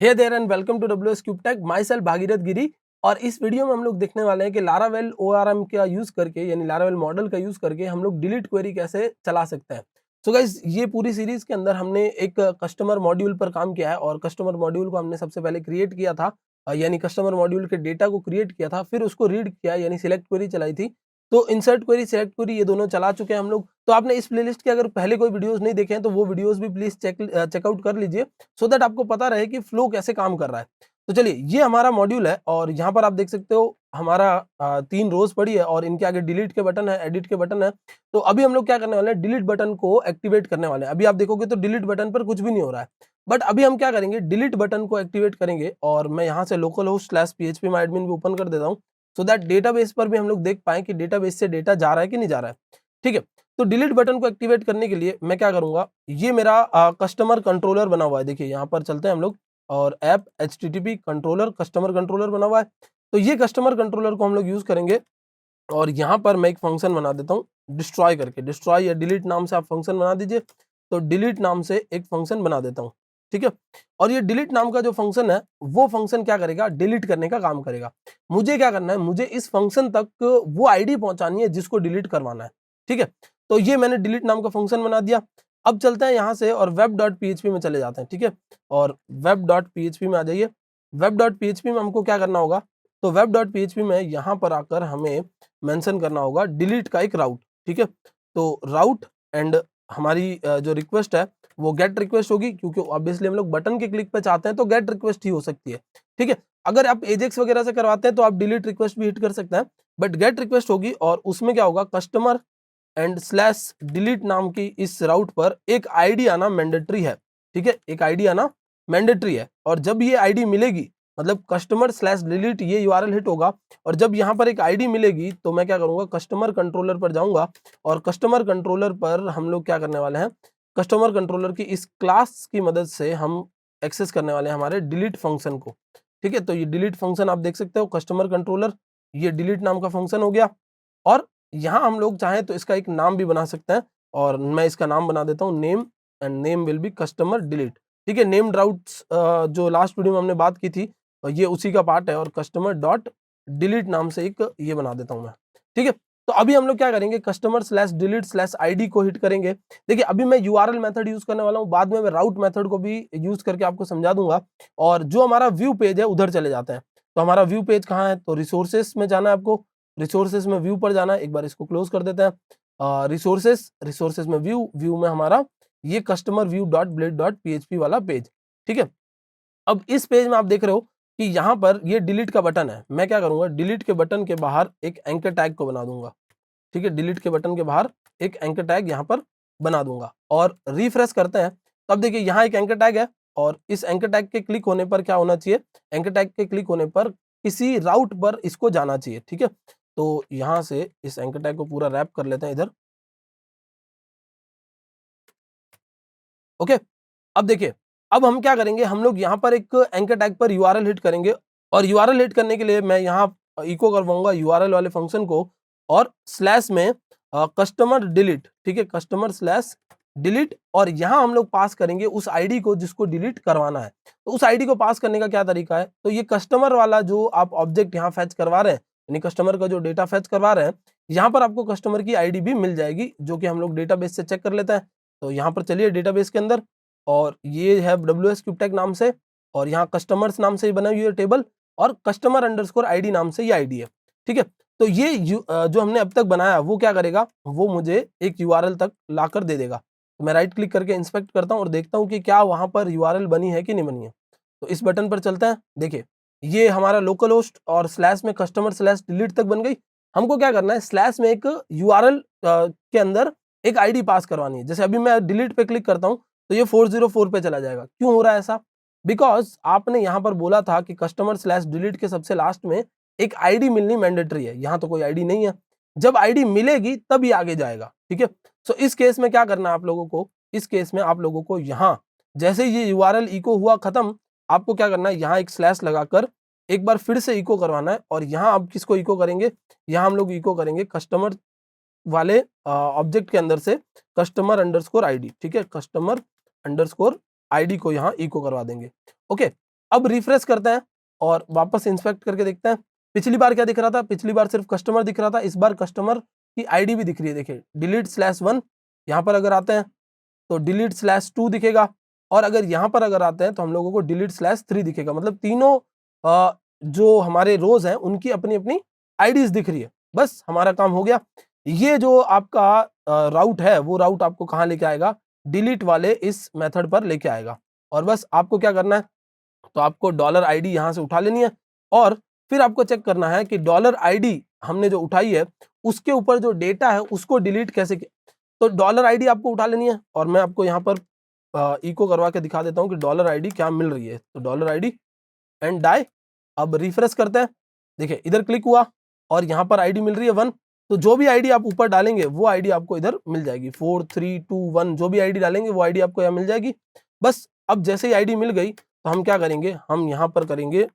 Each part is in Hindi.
Hey there and welcome to WS cube tech. Myself Bhagirath Giri. और इस वीडियो में हम लोग देखने वाले हैं कि लारावेल ORM का यूज करके यानी लारावेल मॉडल का यूज करके हम लोग डिलीट क्वेरी कैसे चला सकते हैं। सो गाइस, ये पूरी सीरीज के अंदर हमने एक कस्टमर मॉड्यूल पर काम किया है और कस्टमर मॉड्यूल को हमने सबसे पहले क्रिएट किया था, यानी कस्टमर मॉड्यूल के डेटा को क्रिएट किया था, फिर उसको रीड किया यानी सिलेक्ट क्वेरी चलाई थी। तो इंसर्ट क्वेरी, सिलेक्ट क्वेरी, ये दोनों चला चुके हैं हम लोग। तो आपने इस प्लेलिस्ट के अगर पहले कोई वीडियोस नहीं देखे हैं तो वो वीडियोस भी प्लीज चेकआउट कर लीजिए, सो दैट आपको पता रहे कि फ्लो कैसे काम कर रहा है। तो चलिए, ये हमारा मॉड्यूल है और यहाँ पर आप देख सकते हो हमारा 3 रोज पड़ी है और इनके आगे डिलीट के बटन है, एडिट के बटन है। तो अभी हम लोग क्या करने वाले हैं, डिलीट बटन को एक्टिवेट करने वाले हैं। अभी आप देखोगे तो डिलीट बटन पर कुछ भी नहीं हो रहा है, बट अभी हम क्या करेंगे, डिलीट बटन को एक्टिवेट करेंगे। और मैं यहाँ से लोकल होस्ट /phpMyAdmin भी ओपन कर देता हूँ, सो दैट डेटाबेस पर भी हम लोग देख पाएं कि डेटाबेस से डेटा जा रहा है कि नहीं जा रहा है। ठीक है, तो डिलीट बटन को एक्टिवेट करने के लिए मैं क्या करूंगा, ये मेरा कस्टमर कंट्रोलर बना हुआ है। देखिए यहाँ पर चलते हैं हम लोग और app HTTP controller, customer controller बना हुआ है। तो ये कस्टमर कंट्रोलर को हम लोग यूज करेंगे और यहाँ पर मैं एक फंक्शन बना देता हूँ डिस्ट्रॉय करके। डिस्ट्रॉय या डिलीट नाम से आप फंक्शन बना दीजिए। तो डिलीट नाम से एक फंक्शन बना देता हूँ, ठीक है। और ये डिलीट नाम का जो फंक्शन है वो फंक्शन क्या करेगा, डिलीट करने का काम करेगा। मुझे क्या करना है, मुझे इस फंक्शन तक वो आईडी पहुंचानी है जिसको डिलीट करवाना है, ठीक है। तो ये मैंने डिलीट नाम का फंक्शन बना दिया। अब चलते हैं यहाँ से और web.php में चले जाते हैं, ठीक है। और web.php में आ जाइए। web.php में हमको क्या करना होगा, तो web.php में यहाँ पर आकर हमें मेंशन करना होगा डिलीट का एक राउट, ठीक है। तो राउट एंड हमारी जो रिक्वेस्ट है वो गेट रिक्वेस्ट होगी, क्योंकि ऑब्वियसली हम लोग बटन के क्लिक पे चाहते हैं तो गेट रिक्वेस्ट ही हो सकती है, ठीक है। अगर आप एजेक्स वगैरह से करवाते हैं तो आप डिलीट रिक्वेस्ट भी हिट कर सकते हैं, बट गेट रिक्वेस्ट होगी। और उसमें क्या होगा, कस्टमर एंड स्लैश डिलीट नाम की इस राउट पर एक आईडी आना मैंडेटरी है, ठीक है। एक आईडी आना मैंडेटरी है और जब ये आईडी मिलेगी, मतलब कस्टमर स्लैश डिलीट ये URL हिट होगा और जब यहाँ पर एक आईडी मिलेगी तो मैं क्या करूंगा, कस्टमर कंट्रोलर पर जाऊंगा और कस्टमर कंट्रोलर पर हम लोग क्या करने वाले हैं, कस्टमर कंट्रोलर की इस क्लास की मदद से हम एक्सेस करने वाले हैं हमारे डिलीट फंक्शन को, ठीक है। तो ये डिलीट फंक्शन आप देख सकते हो, कस्टमर कंट्रोलर, ये डिलीट नाम का फंक्शन हो गया। और यहाँ हम लोग चाहें तो इसका एक नाम भी बना सकते हैं और मैं इसका नाम बना देता हूँ name, and name will be customer delete, ठीक है। नेम्ड राउट्स जो लास्ट वीडियो में हमने बात की थी ये उसी का पार्ट है और कस्टमर डॉट डिलीट नाम से एक ये बना देता हूँ मैं, ठीक है। तो अभी हम लोग क्या करेंगे, customer slash delete slash ID को हिट करेंगे। देखिए अभी मैं URL मेथड यूज करने वाला हूँ, बाद में मैं राउट मेथड को भी यूज करके आपको समझा दूंगा। और जो हमारा व्यू पेज है उधर चले जाते हैं। तो हमारा व्यू पेज कहाँ है, तो रिसोर्सेस में जाना है आपको। रिसोर्सेस में व्यू पर जाना है, एक बार इसको क्लोज कर देते हैं। रिसोर्सेस में व्यू में हमारा ये customer view dot blade dot PHP वाला पेज, ठीक है। अब इस पेज में आप देख रहे हो कि यहाँ पर ये डिलीट का बटन है। मैं क्या करूंगा, डिलीट के बटन के बाहर एक एंकर टैग को बना दूंगा, ठीक है। डिलीट के बटन के बाहर एक एंकर टैग यहाँ पर बना दूंगा और रिफ्रेश करते हैं। तब देखिए यहाँ एक एंकर टैग है और इस एंकर टैग के क्लिक होने पर क्या होना चाहिए, एंकर टैग के क्लिक होने पर किसी राउट पर इसको जाना चाहिए, ठीक है। तो यहाँ से इस एंकर टैग को पूरा रैप कर लेते हैं इधर, ओके। अब देखिए, अब हम क्या करेंगे, हम लोग यहाँ पर एक एंकर टैग पर URL हिट करेंगे और URL हिट करने के लिए मैं यहाँ इको करवाऊंगा URL वाले फंक्शन को और स्लैश में कस्टमर डिलीट, ठीक है, कस्टमर स्लैश डिलीट। और यहाँ हम लोग पास करेंगे उस आईडी को जिसको डिलीट करवाना है। तो उस आईडी को पास करने का क्या तरीका है, तो ये कस्टमर वाला जो आप ऑब्जेक्ट यहाँ फैच करवा रहे हैं, यानी कस्टमर का जो डेटा फैच करवा रहे हैं, यहाँ पर आपको कस्टमर की आईडी भी मिल जाएगी, जो कि हम लोग डेटाबेस से चेक कर लेते हैं। तो यहाँ पर चलिए डेटाबेस के अंदर, और ये है WS क्यूब टेक नाम से, और यहाँ कस्टमर्स नाम से बना हुई है टेबल, और कस्टमर अंडरस्कोर ID नाम से ये आईडी है, ठीक है। तो ये जो हमने अब तक बनाया वो क्या करेगा, वो मुझे एक URL तक लाकर दे देगा। तो मैं राइट क्लिक करके इंस्पेक्ट करता हूँ और देखता हूँ कि क्या वहां पर URL बनी है कि नहीं बनी है। तो इस बटन पर चलते हैं, देखिए ये हमारा लोकल होस्ट और स्लैश में कस्टमर स्लैश डिलीट तक बन गई। हमको क्या करना है, स्लैश में एक URL के अंदर एक आईडी पास करवानी है। जैसे अभी मैं डिलीट पे क्लिक करता हूँ तो ये 404 पे चला जाएगा। क्यों हो रहा है ऐसा, बिकॉज आपने यहाँ पर बोला था कि कस्टमर स्लैश डिलीट के सबसे लास्ट में एक आईडी मिलनी मैंडेटरी है। यहाँ तो कोई आईडी नहीं है, जब आईडी मिलेगी तब ये आगे जाएगा, ठीक है। सो इस केस में क्या करना है आप लोगों को, इस केस में आप लोगों को यहाँ जैसे ये URL इको हुआ खत्म, आपको क्या करना है, यहाँ एक स्लैश लगाकर एक बार फिर से इको करवाना है। और यहाँ आप किसको इको करेंगे, यहाँ हम लोग इको करेंगे कस्टमर वाले ऑब्जेक्ट के अंदर से कस्टमर अंडरस्कोर ID, ठीक है, कस्टमर अंडरस्कोर ID को यहाँ इको करवा देंगे, ओके। अब रिफ्रेश करते हैं और वापस इंस्पेक्ट करके देखते हैं। पिछली बार क्या दिख रहा था, पिछली बार सिर्फ कस्टमर दिख रहा था, इस बार कस्टमर की आईडी भी दिख रही है। देखिए delete/1 यहाँ पर अगर आते हैं तो delete/2 दिखेगा, और अगर यहाँ पर अगर आते हैं तो हम लोगों को delete/3 दिखेगा। मतलब तीनों जो हमारे रोज हैं उनकी अपनी अपनी आईडीज दिख रही है। बस हमारा काम हो गया। ये जो आपका राउट है वो राउट आपको कहाँ लेके आएगा, डिलीट वाले इस मेथड पर लेके आएगा। और बस आपको क्या करना है, तो आपको $ID यहाँ से उठा लेनी है, और फिर आपको चेक करना है कि $ID हमने जो उठाई है उसके ऊपर जो डेटा है उसको डिलीट कैसे किया। तो $ID आपको उठा लेनी है, और मैं आपको यहाँ पर इको करवा के दिखा देता हूँ कि $ID क्या मिल रही है। तो $ID एंड डाई। अब रिफ्रेश करते हैं, देखिए इधर क्लिक हुआ और यहाँ पर आईडी मिल रही है 1। तो जो भी आईडी आप ऊपर डालेंगे वो आईडी आपको इधर मिल जाएगी। 4 3 2 1 जो भी आईडी डालेंगे वो आईडी आपको यहाँ मिल जाएगी। बस अब जैसे ही आईडी मिल गई तो हम क्या करेंगे, हम यहाँ पर करेंगे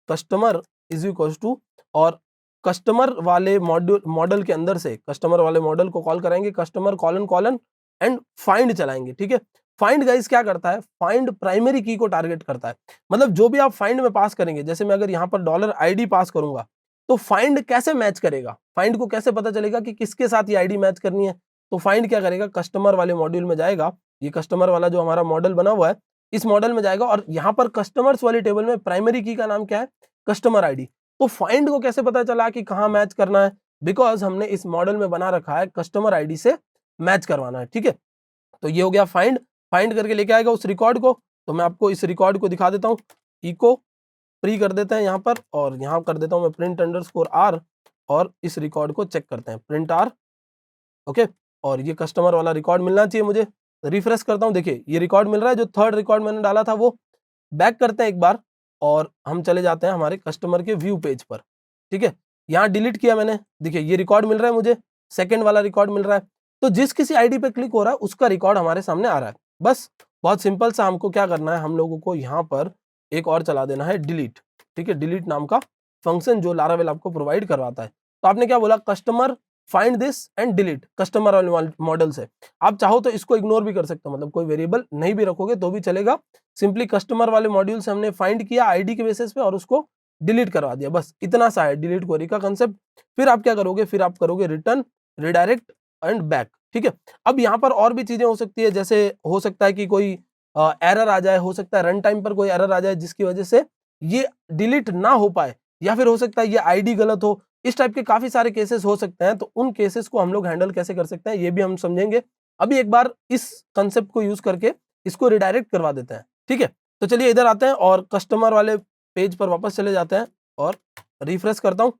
$customer इज इक्वल टू, और कस्टमर वाले मॉडल के अंदर से कस्टमर वाले मॉडल को कॉल कराएंगे, कस्टमर कॉलन एंड फाइंड चलाएंगे। ठीक है, फाइंड गाइस क्या करता है, फाइंड प्राइमरी की को टारगेट करता है। मतलब जो भी आप फाइंड में पास करेंगे, जैसे मैं अगर यहाँ पर $ID पास करूंगा तो फाइंड कैसे मैच करेगा, फाइंड को कैसे पता चलेगा कि किसके साथ ये आईडी मैच करनी है। तो फाइंड क्या करेगा, कस्टमर वाले मॉड्यूल में जाएगा, ये कस्टमर वाला जो हमारा मॉडल बना हुआ है इस मॉडल में जाएगा, और यहाँ पर कस्टमर्स वाली टेबल में प्राइमरी की का नाम क्या है, कस्टमर आईडी। तो फाइंड को कैसे पता चला कि कहाँ मैच करना है, बिकॉज हमने इस मॉडल में बना रखा है कस्टमर आईडी से मैच करवाना है। ठीक है, तो ये हो गया फाइंड। फाइंड करके लेके आएगा उस रिकॉर्ड को। तो मैं आपको इस रिकॉर्ड को दिखा देता हूँ, इको प्री कर देते हैं यहाँ पर, और यहाँ कर देता हूँ मैं print_r, और इस रिकॉर्ड को चेक करते हैं print_r। ओके, और ये कस्टमर वाला रिकॉर्ड मिलना चाहिए मुझे। रिफ्रेश करता हूँ, देखिए ये रिकॉर्ड मिल रहा है, जो थर्ड रिकॉर्ड मैंने डाला था वो। बैक करते हैं एक बार और हम चले जाते हैं हमारे कस्टमर के व्यू पेज पर। ठीक है, यहाँ डिलीट किया मैंने, देखिए ये रिकॉर्ड मिल रहा है मुझे, सेकंड वाला रिकॉर्ड मिल रहा है। तो जिस किसी आईडी पे क्लिक हो रहा है उसका रिकॉर्ड हमारे सामने आ रहा है। बस बहुत सिंपल सा, हमको क्या करना है, हम लोगों को यहाँ पर एक और चला देना है डिलीट। ठीक है, डिलीट नाम का फंक्शन जो लारावेल आपको प्रोवाइड करवाता है। तो आपने क्या बोला, customer find this and delete, customer वाले मॉडल से। आप चाहो तो इसको इग्नोर भी कर सकते हो, मतलब कोई वेरिएबल नहीं भी रखोगे तो भी चलेगा। सिंपली कस्टमर वाले मॉड्यूल से हमने फाइंड किया आईडी के बेसिस पे और उसको डिलीट करवा दिया, बस इतना सा है डिलीट क्वेरी का कंसेप्ट। फिर आप क्या करोगे, फिर आप करोगे रिटर्न, रिडायरेक्ट एंड बैक। ठीक है, अब यहाँ पर और भी चीजें हो सकती है, जैसे हो सकता है कि कोई एरर आ जाए, हो सकता है रन टाइम पर कोई एरर आ जाए जिसकी वजह से ये डिलीट ना हो पाए, या फिर हो सकता है ये आईडी गलत हो। इस टाइप के काफी सारे केसेस हो सकते हैं। तो उन केसेस को हम लोग हैंडल कैसे कर सकते हैं ये भी हम समझेंगे। अभी एक बार इस कंसेप्ट को यूज करके इसको रिडायरेक्ट करवा देते हैं। ठीक है, तो चलिए इधर आते हैं और कस्टमर वाले पेज पर वापस चले जाते हैं और रिफ्रेश करता हूं।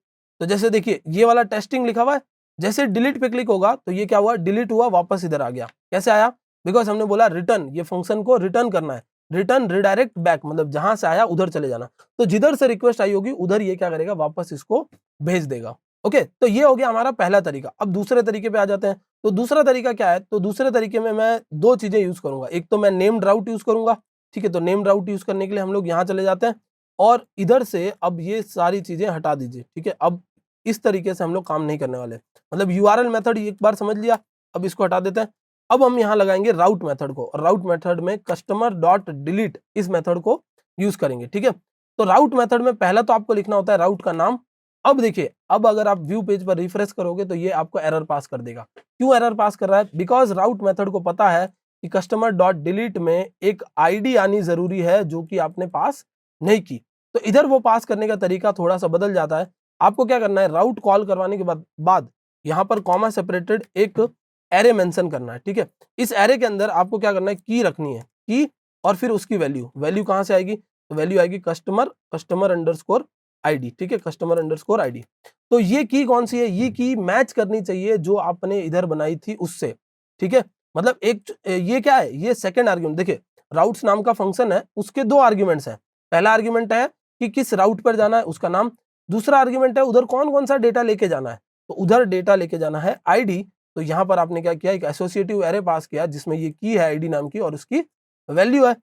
तो जैसे देखिए ये वाला टेस्टिंग लिखा हुआ है, जैसे डिलीट पे क्लिक होगा तो ये क्या हुआ, डिलीट हुआ, वापस इधर आ गया। कैसे आया, बिकॉज हमने बोला रिटर्न, ये फंक्शन को रिटर्न करना है, रिटर्न रिडायरेक्ट बैक, मतलब जहां से आया उधर चले जाना। तो जिधर से रिक्वेस्ट आई होगी उधर ये क्या करेगा, वापस इसको भेज देगा। ओके, तो ये हो गया हमारा पहला तरीका। अब दूसरे तरीके पे आ जाते हैं। तो दूसरा तरीका क्या है, तो दूसरे तरीके में मैं दो चीजें यूज करूंगा। एक तो मैं नेम्ड राउट यूज करूंगा। ठीक है, तो नेम्ड राउट यूज करने के लिए हम लोग यहाँ चले जाते हैं और इधर से अब ये सारी चीजें हटा दीजिए। ठीक है, अब इस तरीके से हम लोग काम नहीं करने वाले, मतलब यूआरएल मेथड एक बार समझ लिया, अब इसको हटा देते हैं। अब हम यहाँ लगाएंगे राउट मेथड को, और राउट मेथड में कस्टमर डॉट डिलीट इस मेथड को यूज करेंगे। ठीक है, तो राउट मेथड में पहला तो आपको लिखना होता है राउट का नाम। अब देखिए, अब अगर आप व्यू पेज पर रिफ्रेश करोगे तो ये आपको एरर पास कर देगा। क्यों एरर पास कर रहा है, बिकॉज राउट मेथड को पता है कि कस्टमर डॉट डिलीट में एक आईडी आनी जरूरी है जो कि आपने पास नहीं की। तो इधर वो पास करने का तरीका थोड़ा सा बदल जाता है। आपको क्या करना है, राउट कॉल करवाने के बाद यहाँ पर कॉमा सेपरेटेड एक एरे मेंशन करना है। ठीक है, इस एरे के अंदर आपको क्या करना है, की रखनी है, की और फिर उसकी वैल्यू कहाँ से आएगी, तो वैल्यू आएगी कस्टमर अंडरस्कोर आईडी। ठीक है, कस्टमर अंडरस्कोर आईडी। तो ये की कौन सी है, ये की मैच करनी चाहिए जो आपने इधर बनाई थी उससे। ठीक है, मतलब एक ये क्या है, ये सेकंड आर्ग्यूमेंट। देखिए राउट्स नाम का फंक्शन है, उसके दो आर्ग्यूमेंट्स हैं। पहला आर्ग्यूमेंट है कि किस राउट पर जाना है उसका नाम, दूसरा आर्ग्यूमेंट है उधर कौन कौन सा डेटा लेके जाना है। तो उधर डेटा लेके जाना है आईडी। तो यहाँ पर आपने क्या किया, एक एसोसिएटिव एरे पास किया जिसमें ये की है आईडी नाम की और उसकी वैल्यू है।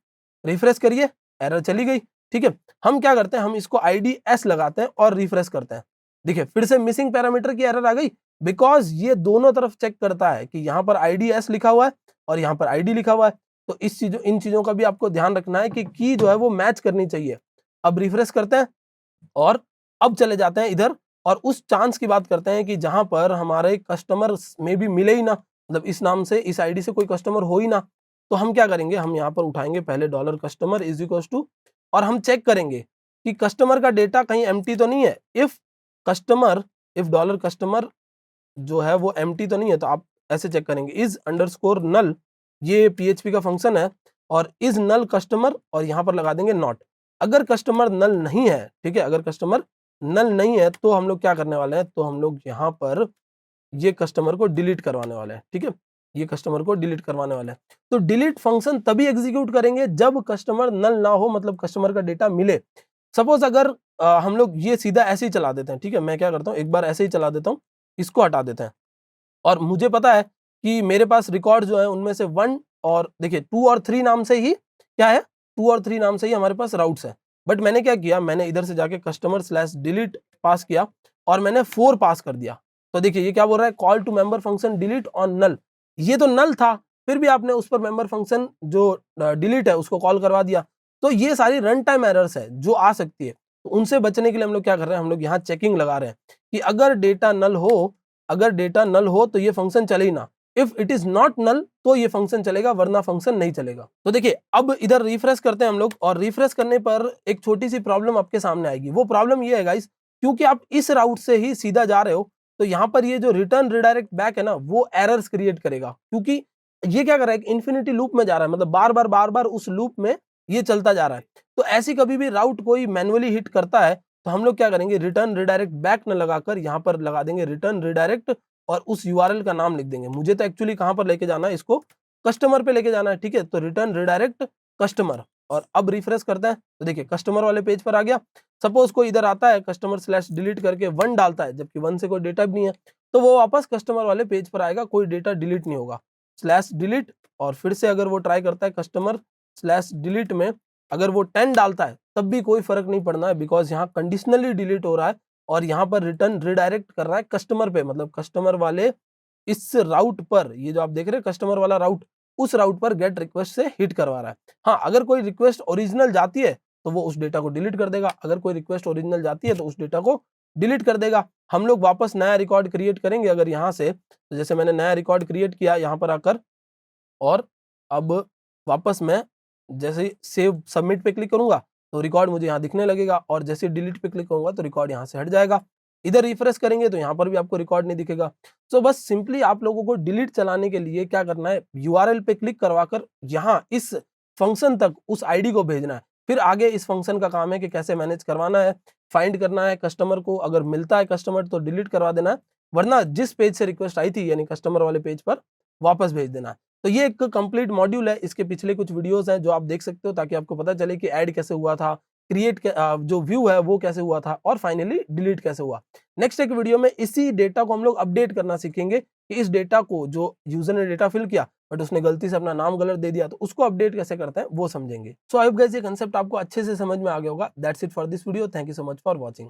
रिफ्रेश करिए, एरर चली गई। ठीक है, हम क्या करते हैं, हम इसको आईडी एस लगाते हैं और रिफ्रेश करते हैं। देखिए फिर से मिसिंग पैरामीटर की एरर आ गई, बिकॉज ये दोनों तरफ चेक करता है कि यहाँ पर आईडी एस लिखा हुआ है और यहाँ पर आईडी लिखा हुआ है। तो इन चीजों का भी आपको ध्यान रखना है कि की जो है वो मैच करनी चाहिए। अब रिफ्रेश करते हैं और अब चले जाते हैं इधर और उस चांस की बात करते हैं कि जहां पर हमारे कस्टमर में भी मिले ही ना, मतलब इस नाम से इस आईडी से कोई कस्टमर हो ही ना, तो हम क्या करेंगे, हम यहाँ पर उठाएंगे पहले dollar customer is equal to और हम चेक करेंगे कि कस्टमर का डेटा कहीं एम्प्टी तो नहीं है। इफ डॉलर कस्टमर जो है वो एम्प्टी तो नहीं है, तो आप ऐसे चेक करेंगे इज अंडरस्कोर नल, ये पीएचपी का फंक्शन है, और इज नल कस्टमर और यहाँ पर लगा देंगे नॉट। अगर कस्टमर नल नहीं है, ठीक है, अगर कस्टमर नल नहीं है तो हम लोग क्या करने वाले हैं, तो हम लोग यहाँ पर ये कस्टमर को डिलीट करवाने वाले हैं। ठीक है, ये कस्टमर को डिलीट करवाने वाले हैं। तो डिलीट फंक्शन तभी एग्जीक्यूट करेंगे जब कस्टमर नल ना हो, मतलब कस्टमर का डेटा मिले। सपोज अगर हम लोग ये सीधा ऐसे ही चला देते हैं, ठीक है, मैं क्या करता हूँ, एक बार ऐसे ही चला देता हूँ, इसको हटा देते हैं और मुझे पता है कि मेरे पास रिकॉर्ड जो है उनमें से 1 और देखिए 2 और 3 नाम से ही क्या है, 2 और 3 नाम से ही हमारे पास राउट्स है। बट मैंने क्या किया, मैंने इधर से जाके कस्टमर स्लैश डिलीट पास किया और मैंने 4 पास कर दिया। तो देखिए ये क्या बोल रहा है, call to member function delete on null. ये तो नल था, फिर भी आपने उस पर मेंबर फंक्शन जो डिलीट है उसको कॉल करवा दिया। तो ये सारी रन टाइम एरर्स है जो आ सकती है, तो उनसे बचने के लिए हम लोग क्या कर रहे हैं, हम लोग यहाँ चेकिंग लगा रहे हैं कि अगर डेटा नल हो तो ये फंक्शन चले ही ना, if it is not null तो ये फंक्शन चलेगा, वरना फंक्शन नहीं चलेगा। तो देखिए अब इधर रिफ्रेश करते हैं हम लोग, और रिफ्रेश करने पर एक छोटी सी प्रॉब्लम आपके सामने आएगी। वो प्रॉब्लम ये है गाइस, क्योंकि आप इस राउट से ही सीधा जा रहे हो, तो यहाँ पर ये जो रिटर्न रिडायरेक्ट बैक है ना, वो एरर्स क्रिएट करेगा, क्योंकि ये क्या कर रहा है, इन्फिनिटी लूप में जा रहा है, मतलब बार बार उस लूप में ये चलता जा रहा है। तो ऐसी कभी भी राउट कोई मैन्युअली हिट करता है तो हम लोग क्या करेंगे, रिटर्न रिडायरेक्ट बैक न लगाकर यहाँ पर लगा देंगे रिटर्न रिडायरेक्ट और उस यूआरएल का नाम लिख देंगे। मुझे तो एक्चुअली कहां पर लेके जाना है, इसको कस्टमर पे लेके जाना है। ठीक है, तो रिटर्न रिडायरेक्ट कस्टमर, और अब रिफ्रेश करते हैं तो देखिए कस्टमर वाले पेज पर आ गया। सपोज कोई इधर आता है कस्टमर स्लैश डिलीट करके 1 डालता है, जबकि 1 से कोई डेटा भी नहीं है, तो वो वापस कस्टमर वाले पेज पर आएगा, कोई डेटा डिलीट नहीं होगा। स्लैश डिलीट और फिर से अगर वो ट्राई करता है कस्टमर स्लैश डिलीट में, अगर वो 10 डालता है तब भी कोई फर्क नहीं पड़ना है, बिकॉज यहाँ कंडीशनली डिलीट हो रहा है और यहाँ पर रिटर्न रिडायरेक्ट कर रहा है कस्टमर पे, मतलब कस्टमर वाले इस राउट पर, ये जो आप देख रहे हैं कस्टमर वाला राउट, उस राउट पर गेट रिक्वेस्ट से हिट करवा रहा है। हाँ, अगर कोई रिक्वेस्ट ओरिजिनल जाती है तो वो उस डेटा को डिलीट कर देगा, अगर कोई रिक्वेस्ट ओरिजिनल जाती है तो उस डेटा को डिलीट कर देगा। हम लोग वापस नया रिकॉर्ड क्रिएट करेंगे अगर यहाँ से, तो जैसे मैंने नया रिकॉर्ड क्रिएट किया यहाँ पर आकर, और अब वापस मैं जैसे ही सेव सबमिट पे क्लिक करूंगा तो रिकॉर्ड मुझे यहाँ दिखने लगेगा, और जैसे डिलीट पे क्लिक करूंगा तो रिकॉर्ड यहाँ से हट जाएगा। इधर रिफ्रेश करेंगे तो यहाँ पर भी आपको रिकॉर्ड नहीं दिखेगा। तो बस सिंपली आप लोगों को डिलीट चलाने के लिए क्या करना है, यूआरएल पे क्लिक करवाकर यहाँ इस फंक्शन तक उस आईडी को भेजना है। फिर आगे इस फंक्शन का काम है कि कैसे मैनेज करवाना है, फाइंड करना है कस्टमर को, अगर मिलता है कस्टमर तो डिलीट करवा देना है, वरना जिस पेज से रिक्वेस्ट आई थी यानी कस्टमर वाले पेज पर वापस भेज देना है। तो ये एक कंप्लीट मॉड्यूल है, इसके पिछले कुछ वीडियोस हैं जो आप देख सकते हो, ताकि आपको पता चले कि ऐड कैसे हुआ था, जो व्यू है वो कैसे हुआ था, और फाइनली डिलीट कैसे हुआ। नेक्स्ट एक वीडियो में इसी डेटा को हम लोग अपडेट करना सीखेंगे कि इस डेटा को जो यूजर ने डेटा फिल किया बट उसने गलती से अपना नाम गलत दे दिया, तो उसको अपडेट कैसे करते हैं वो समझेंगे। सो आई होप गाइस ये कंसेप्ट आपको अच्छे से समझ में आ गया होगा। That's it for this video, thank you so much for watching.